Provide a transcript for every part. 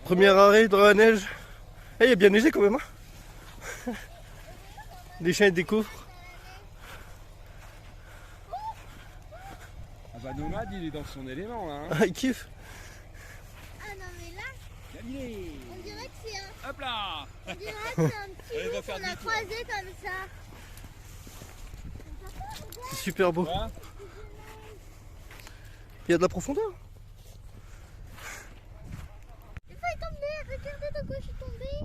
Premier arrêt dans la neige. Eh, il y a bien neigé quand même. Hein. Les chiens ils découvrent. Ah bah Nomade il est dans son élément là. Hein. Ah, il kiffe. Ah non mais là, Camille. on dirait que c'est un, Hop là. on dirait que c'est un petit Allez, va loup faire qu'on a demi-tour. croisé comme ça. C'est super beau. Voilà. Il y a de la profondeur. Il faut y tomber, regardez de quoi je suis tombée.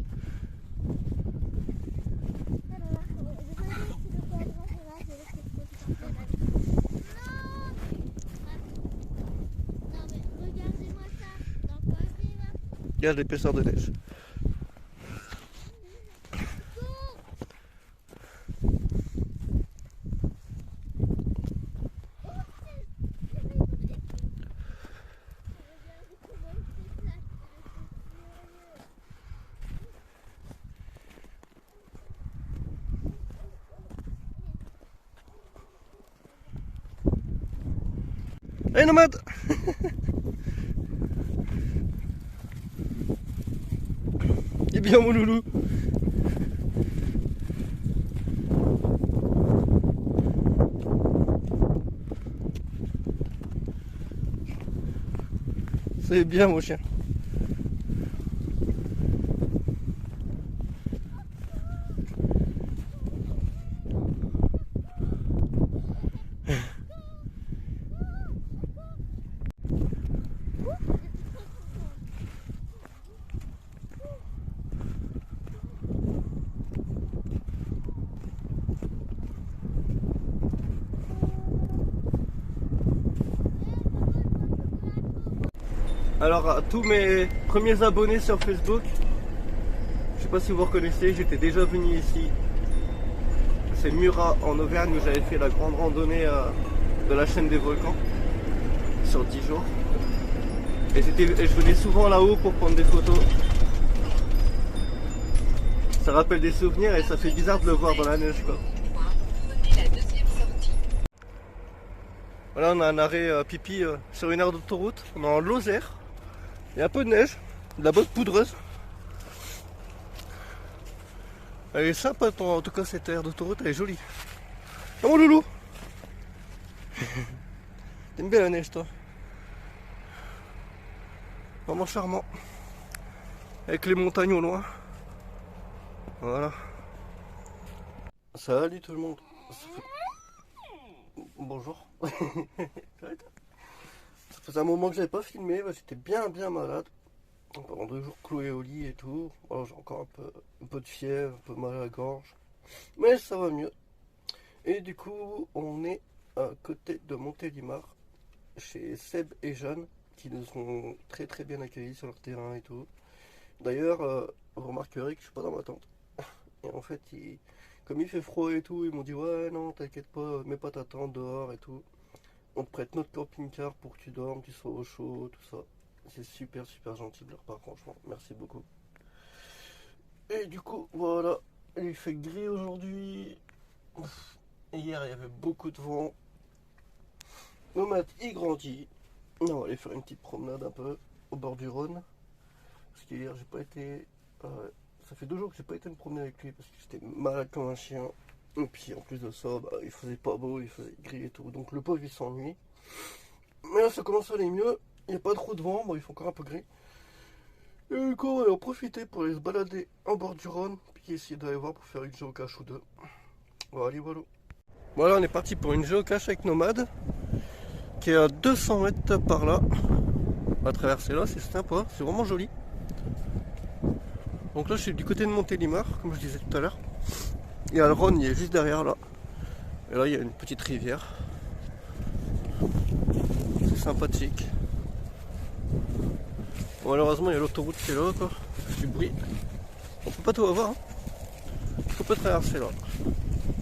Ah là là, désolée si le cadre est là, je vais laisser le côté là. Non mais regardez-moi ça, dans quoi c'est là. Regarde l'épaisseur de neige. Hey Nomade. Il est bien mon loulou. C'est bien mon chien. Alors à tous mes premiers abonnés sur Facebook, je sais pas si vous reconnaissez, j'étais déjà venu ici. C'est Murat en Auvergne où j'avais fait la grande randonnée de la chaîne des volcans sur 10 jours. Et je venais souvent là-haut pour prendre des photos. Ça rappelle des souvenirs et ça fait bizarre de le voir dans la neige quoi. Voilà, on a un arrêt pipi sur une aire d'autoroute, on est en Lozère. Il y a un peu de neige, de la bonne poudreuse. Elle est sympa en tout cas cette aire d'autoroute, elle est jolie. Oh mon loulou. T'aimes bien la neige toi? Vraiment charmant. Avec les montagnes au loin. Voilà. Salut tout le monde. Bonjour. Ça faisait un moment que j'avais pas filmé, j'étais bien malade. Pendant 2 jours cloué au lit et tout. Voilà, j'ai encore un peu de fièvre, un peu mal à la gorge. Mais ça va mieux. Et du coup, on est à côté de Montélimar, chez Seb et Jeanne, qui nous ont très bien accueillis sur leur terrain et tout. D'ailleurs, vous remarquerez que je suis pas dans ma tente. Et en fait, comme il fait froid et tout, ils m'ont dit ouais non t'inquiète pas, mets pas ta tente dehors et tout. On te prête notre camping-car pour que tu dormes, tu sois au chaud, tout ça. C'est super gentil de leur part, franchement. Merci beaucoup. Et du coup, voilà. Il fait gris aujourd'hui. Hier, il y avait beaucoup de vent. Nomade, il grandit. On va aller faire une petite promenade un peu au bord du Rhône. Parce qu'hier, j'ai pas été... ça fait 2 jours que j'ai pas été me promener avec lui parce que j'étais malade comme un chien. Et puis en plus de ça, il faisait pas beau, il faisait gris et tout. Donc le pauvre il s'ennuie. Mais là ça commence à aller mieux. Il n'y a pas trop de vent, il fait encore un peu gris. Et du coup on va en profiter pour aller se balader en bord du Rhône. Puis essayer d'aller voir pour faire une géocache ou deux. Voilà. Voilà, on est parti pour une géocache avec Nomade. Qui est à 200 mètres par là. On va traverser là, c'est sympa, c'est vraiment joli. Donc là je suis du côté de Montélimar, comme je disais tout à l'heure. Il y a le Rhône, il est juste derrière là. Et là il y a une petite rivière. C'est sympathique. Bon, malheureusement il y a l'autoroute qui est là quoi. Ça fait du bruit. On peut pas tout avoir. Hein. On peut traverser là.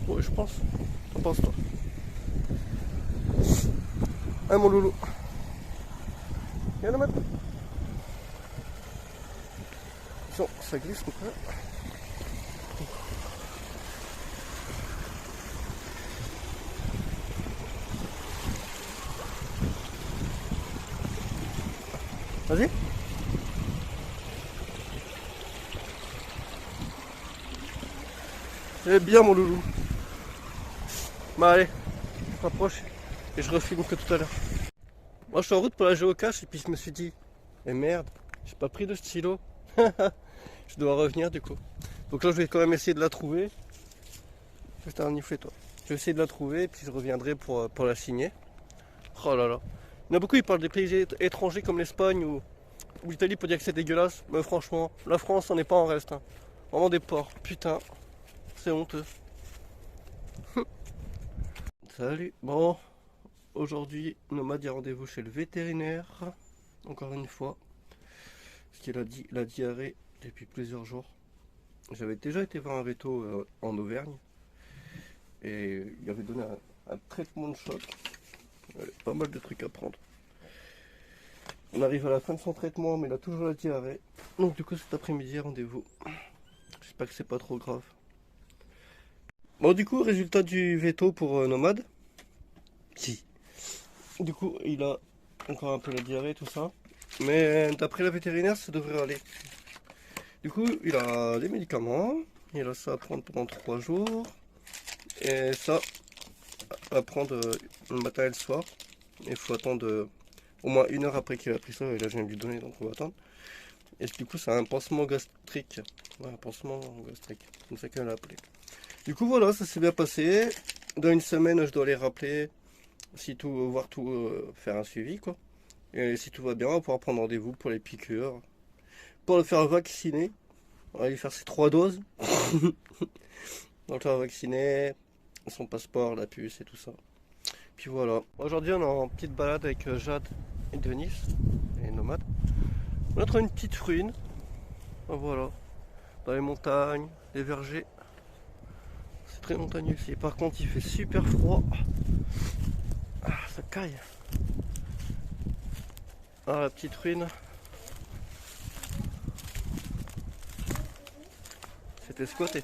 Oui je pense. T'en penses toi? Ah mon loulou. Viens le mettre. Attention, ça glisse un peu. Vas-y. Eh bien mon loulou. Bah allez, je rapproche et je refilme que tout à l'heure. Moi je suis en route pour la géocache et puis je me suis dit, eh merde, j'ai pas pris de stylo. Je dois revenir du coup. Donc là je vais quand même essayer de la trouver. Juste un niflet toi. Je vais essayer de la trouver et puis je reviendrai pour la signer. Oh là là. Il y en a beaucoup qui parlent des pays étrangers comme l'Espagne ou l'Italie pour dire que c'est dégueulasse. Mais franchement, la France on n'est pas en reste. Hein. Vraiment des porcs. Putain, c'est honteux. Salut. Bon, aujourd'hui, Nomade a rendez-vous chez le vétérinaire. Encore une fois. Parce qu'il a dit la diarrhée depuis plusieurs jours. J'avais déjà été voir un véto en Auvergne. Et il avait donné un traitement de choc. Pas mal de trucs à prendre. On arrive à la fin de son traitement, mais il a toujours la diarrhée. Donc du coup cet après-midi, rendez-vous. J'espère que c'est pas trop grave. Bon du coup, résultat du veto pour Nomade. Si. Du coup, il a encore un peu la diarrhée, tout ça. Mais d'après la vétérinaire, ça devrait aller. Du coup, il a des médicaments. Il a ça à prendre pendant 3 jours. Et ça à prendre le matin et le soir. Il faut attendre au moins 1 heure après qu'il a pris ça. Et là, je viens de lui donner, donc on va attendre. Et du coup, c'est un pansement gastrique. Ouais, un pansement gastrique. C'est comme ça qu'elle l'a appelé. Du coup, voilà, ça s'est bien passé. Dans 1 semaine, je dois les rappeler. Si tout, voir tout, faire un suivi, quoi. Et si tout va bien, on va pouvoir prendre rendez-vous pour les piqûres. Pour le faire vacciner. On va lui faire ses 3 doses. On va le faire vacciner. Son passeport, la puce et tout ça. Puis voilà. Aujourd'hui, on est en petite balade avec Jade et Denis, et Nomade. On a trouvé une petite ruine. Voilà. Dans les montagnes, les vergers. C'est très montagneux ici. Par contre, il fait super froid. Ah, ça caille. Ah, la petite ruine. C'était squatté.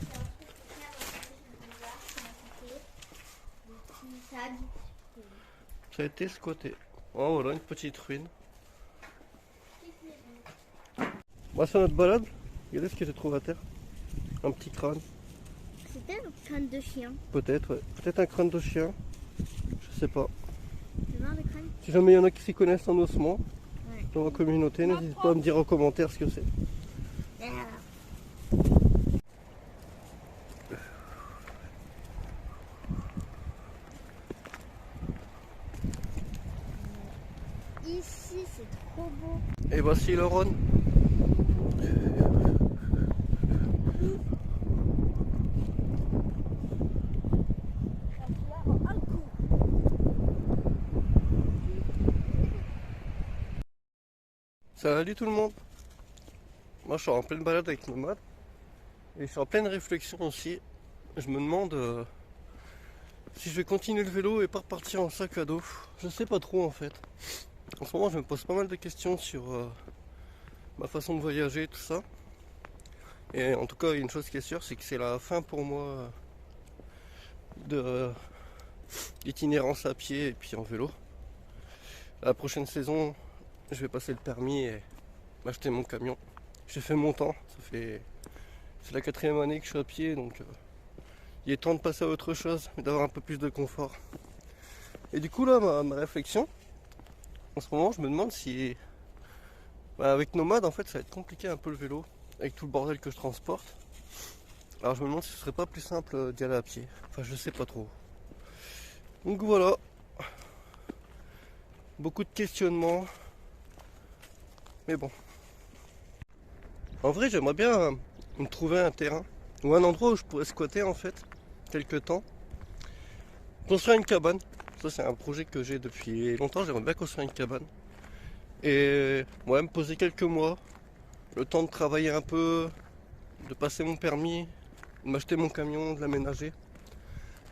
Ça a été squatté. Oh voilà, une petite ruine. Moi, c'est notre balade. Regardez ce que j'ai trouvé à terre. Un petit crâne. C'était un crâne de chien. Peut-être, ouais. Peut-être un crâne de chien. Je sais pas. Tu veux un crâne? Si jamais il y en a qui s'y connaissent en ossements, Ouais. dans la communauté, n'hésitez pas à me dire en commentaire ce que c'est. Ici, c'est trop beau. Et voici le Rhône. Salut tout le monde. Moi je suis en pleine balade avec Nomade. Et je suis en pleine réflexion aussi. Je me demande si je vais continuer le vélo et pas repartir en sac à dos. Je sais pas trop en fait. En ce moment je me pose pas mal de questions sur ma façon de voyager et tout ça. Et en tout cas une chose qui est sûre, c'est que c'est la fin pour moi de l'itinérance à pied et puis en vélo. La prochaine saison, je vais passer le permis et m'acheter mon camion. J'ai fait mon temps, c'est la 4e année que je suis à pied, donc il est temps de passer à autre chose, d'avoir un peu plus de confort. Et du coup là, ma réflexion, en ce moment, je me demande si, avec Nomade, en fait, ça va être compliqué un peu le vélo, avec tout le bordel que je transporte. Alors je me demande si ce serait pas plus simple d'y aller à pied. Enfin, je sais pas trop. Donc voilà. Beaucoup de questionnements. Mais bon. En vrai, j'aimerais bien me trouver un terrain ou un endroit où je pourrais squatter en fait, quelques temps. Construire une cabane. Ça, c'est un projet que j'ai depuis longtemps. J'aimerais bien construire une cabane. Et ouais, me poser quelques mois. Le temps de travailler un peu, de passer mon permis, de m'acheter mon camion, de l'aménager.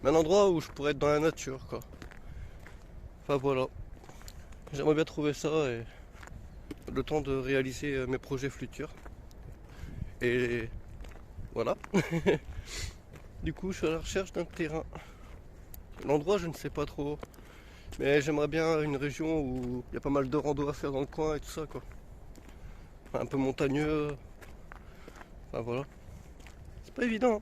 Mais un endroit où je pourrais être dans la nature, quoi. Enfin voilà. J'aimerais bien trouver ça et le temps de réaliser mes projets futurs. Et voilà. Du coup, je suis à la recherche d'un terrain. L'endroit, je ne sais pas trop. Mais j'aimerais bien une région où il y a pas mal de rando à faire dans le coin et tout ça, quoi. Enfin, un peu montagneux. Enfin voilà. C'est pas évident. Hein.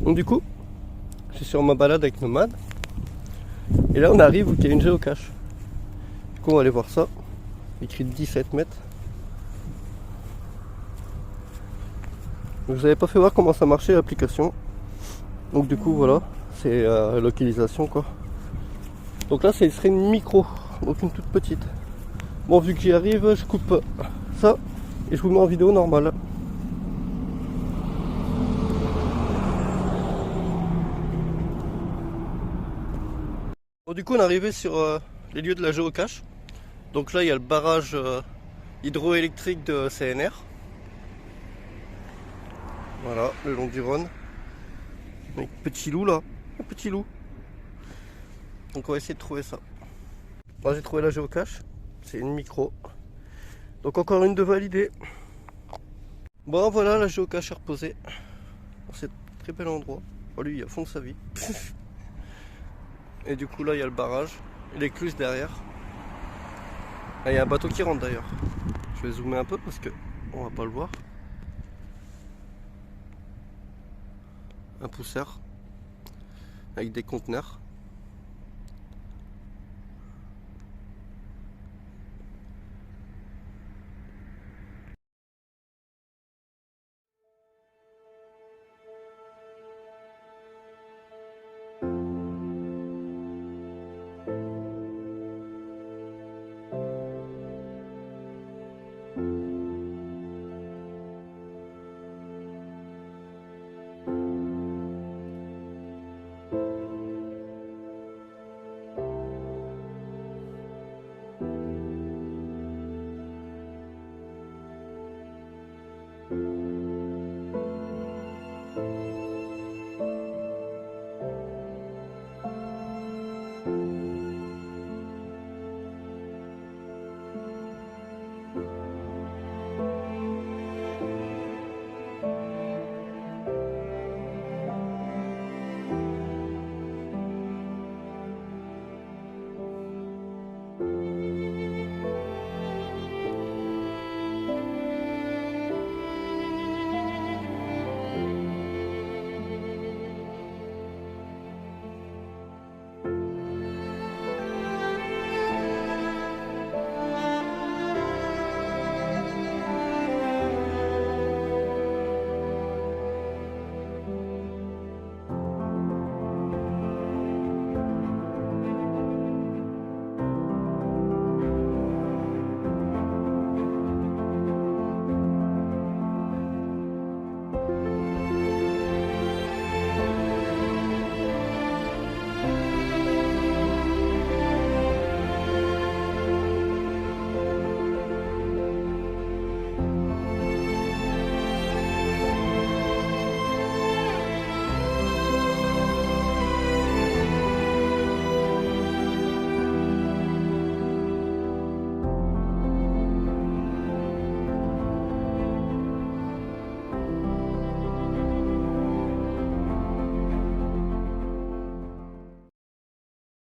Donc du coup, je suis sur ma balade avec Nomade. Et là on arrive où il y a une géocache. Du coup on va aller voir ça. Écrit 17 mètres. Donc, je vous avais pas fait voir comment ça marchait l'application. Donc du coup voilà, c'est localisation quoi. Donc là ce serait une micro, donc une toute petite. Bon vu que j'y arrive, je coupe ça et je vous mets en vidéo normale. Bon du coup on est arrivé sur les lieux de la géocache. Donc là il y a le barrage hydroélectrique de CNR. Voilà, le long du Rhône. Avec petit loup là, un petit loup. Donc on va essayer de trouver ça. Moi j'ai trouvé la géocache, c'est une micro. Donc encore une de validée. Bon voilà, la géocache est reposée. C'est un très bel endroit. Oh, lui il est à fond de sa vie. Et du coup là il y a le barrage, et l'écluse derrière. Là il y a un bateau qui rentre d'ailleurs. Je vais zoomer un peu parce que on va pas le voir. Un pousseur avec des conteneurs.